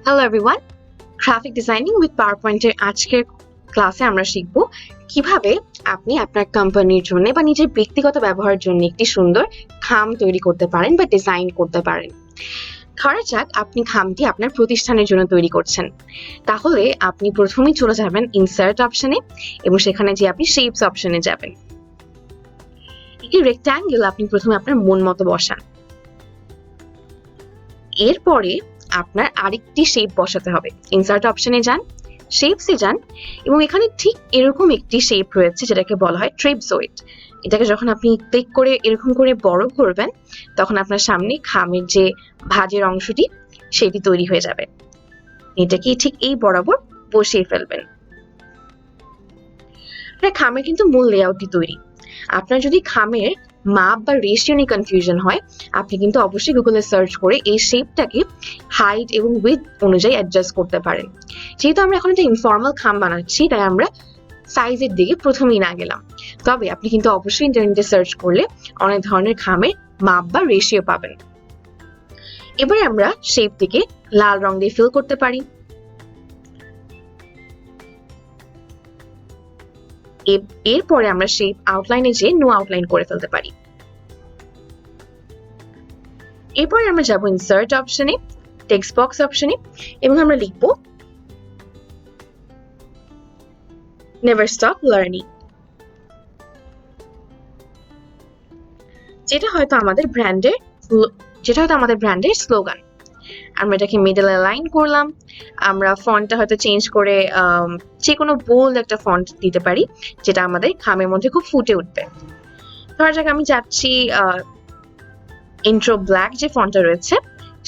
Hello everyone, graphic designing with পাওয়ারপয়েন্টের আজকের ক্লাসে আমরা শিখব কিভাবে আপনি আপনার কোম্পানির জন্য বা নিজের ব্যক্তিগত ব্যবহারের জন্য একটি সুন্দর খাম তৈরি করতে পারেন বা ডিজাইন করতে পারেন। ধরা যাক আপনি খামটি আপনার প্রতিষ্ঠানের জন্য তৈরি করছেন, তাহলে আপনি প্রথমেই চলে যাবেন ইনসার্ট অপশনে এবং সেখানে যে আপনি শেপস অপশনে যাবেন। একটি রেক্ট্যাঙ্গেল আপনি প্রথমে আপনার মন মতো বসান, এরপরে আপনার আরেকটি শেপ বসাতে হবে। ইনসার্ট অপশনে যান, শেপসে যান এবং এখানে ঠিক এরকম একটি শেপ রয়েছে যেটাকে বলা হয় ট্রেপজয়েড। এটাকে যখন আপনি ক্লিক করে এরকম করে বড় করবেন তখন আপনার সামনে খামের যে ভাঁজের অংশটি সেটি তৈরি হয়ে যাবে। এটাকে ঠিক এই বরাবর বসিয়ে ফেলবেন। খামের কিন্তু মূল লেআউটটি তৈরি। আপনার যদি খামের মাপ বা রেশিও নিয়ে কনফিউশন হয়, আপনি কিন্তু অবশ্যই গুগলে সার্চ করে এই শেপটাকে হাইট এবং উইথ অনুযায়ী অ্যাডজাস্ট করতে পারেন। যেহেতু আমরা এখন একটা ইনফর্মাল খাম বানাচ্ছি, তাই আমরা সাইজের দিকে প্রথমেই না গেলাম, তবে আপনি কিন্তু অবশ্যই ইন্টারনেটে সার্চ করলে অনেক ধরনের খামের মাপ বা রেশিও পাবেন। এবারে আমরা শেপটিকে লাল রং দিয়ে ফিল করতে পারি। এরপরে আমরা শেপ আউটলাইনে যে নো আউটলাইন করে ফেলতে পারি। এরপরে আমরা যাব ইনসার্ট অপশনে, টেক্সট বক্স অপশনে এবং আমরা লিখব নেভার স্টপ লার্নিং, যেটা হয়তো আমাদের ব্র্যান্ডের স্লোগান। আমরা এটাকে মিডল অ্যালাইন করলাম। আমরা ফন্টটা হয়তো চেঞ্জ করে যে কোনো বোল্ড একটা ফন্ট দিতে পারি, যেটা আমাদের খামের মধ্যে খুব ফুটে উঠবে। ধরা যাক আমি চাচ্ছি ইন্ট্রো ব্ল্যাক যে ফন্টটা রয়েছে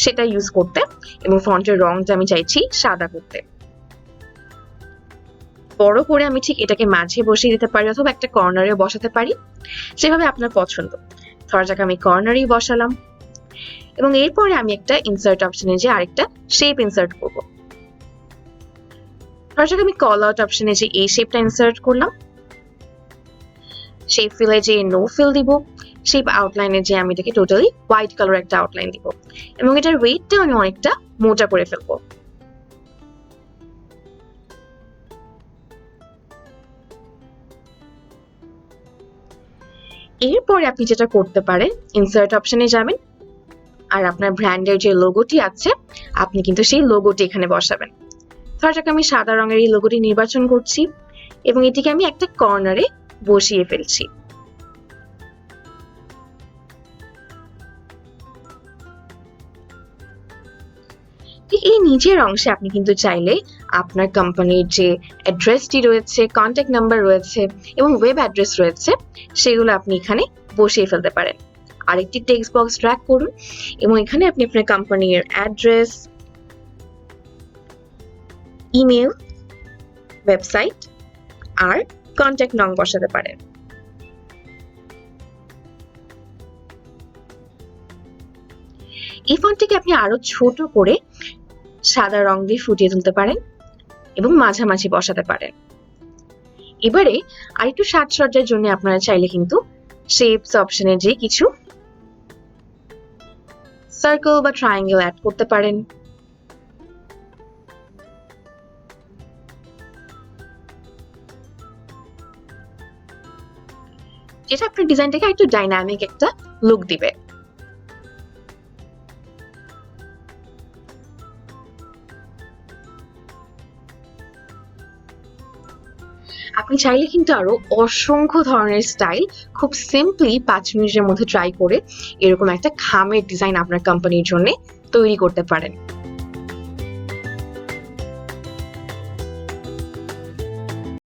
সেটা ইউজ করতে এবং ফন্টের রংটা আমি চাইছি সাদা করতে। বড় করে আমি ঠিক এটাকে মাঝে বসিয়ে দিতে পারি অথবা একটা কর্নারে বসাতে পারি, যেভাবে আপনার পছন্দ। ধরা যাক আমি কর্নারেই বসালাম এবং এরপরে আমি একটা ইনসার্ট অপশনে যে আরেকটা শেপ ইনসার্ট করব। ধরা যাক আমি কল আউট অপশনে যে এই শেপটা ইনসার্ট করলাম, শেপ ফিলে যে নো ফিল দিব, শেপ আউটলাইনে যে আমি এটাকে টোটালি হোয়াইট কালার একটা আউটলাইন দিব এবং এটার ওয়েটটা আমি অনেকটা মোটা করে ফেলবো। এরপরে আপনি যেটা করতে পারেন, ইনসার্ট অপশনে যাবেন আর আপনার ব্র্যান্ডের যে লোগোটি আছে আপনি কিন্তু সেই লোগোটি এখানে বসাবেন। ধরা যাক আমি সাদা রঙের এই লোগোটি নির্বাচন করছি এবং এটিকে আমি একটা কর্নারে বসিয়ে ফেলছি। ঠিক এই নিচের অংশে আপনি কিন্তু চাইলে আপনার কোম্পানির যে অ্যাড্রেসটি রয়েছে, কন্ট্যাক্ট নাম্বার রয়েছে এবং ওয়েব অ্যাড্রেস রয়েছে সেগুলো আপনি এখানে বসিয়ে ফেলতে পারেন। আরেকটি টেক্সট বক্স ড্র্যাগ করুন এবং এখানে আপনি আপনার কোম্পানির অ্যাড্রেস, ইমেল, ওয়েবসাইট আর কন্ট্যাক্ট নং বসাতে পারেন। এই ফন্টটিকে আপনি আরো ছোট করে সাদা রং দিয়ে ফুটিয়ে তুলতে পারেন এবং মাঝামাঝি বসাতে পারেন। এবারে আরেকটু সাজসজ্জার জন্য আপনারা চাইলে কিন্তু শেপস অপশনে যে কিছু সার্কেল বা ট্রায়াঙ্গেল অ্যাড করতে পারেন। যেটা আপনার ডিজাইনটাকে একটু ডাইনামিক একটা লুক দিবে। আপনি চাইলে কিন্তু আরো অসংখ্য ধরনের স্টাইল খুব সিম্পলি 5 মিনিটের মধ্যে ট্রাই করে এরকম একটা খামের ডিজাইন আপনার কোম্পানির জন্য তৈরি করতে পারেন।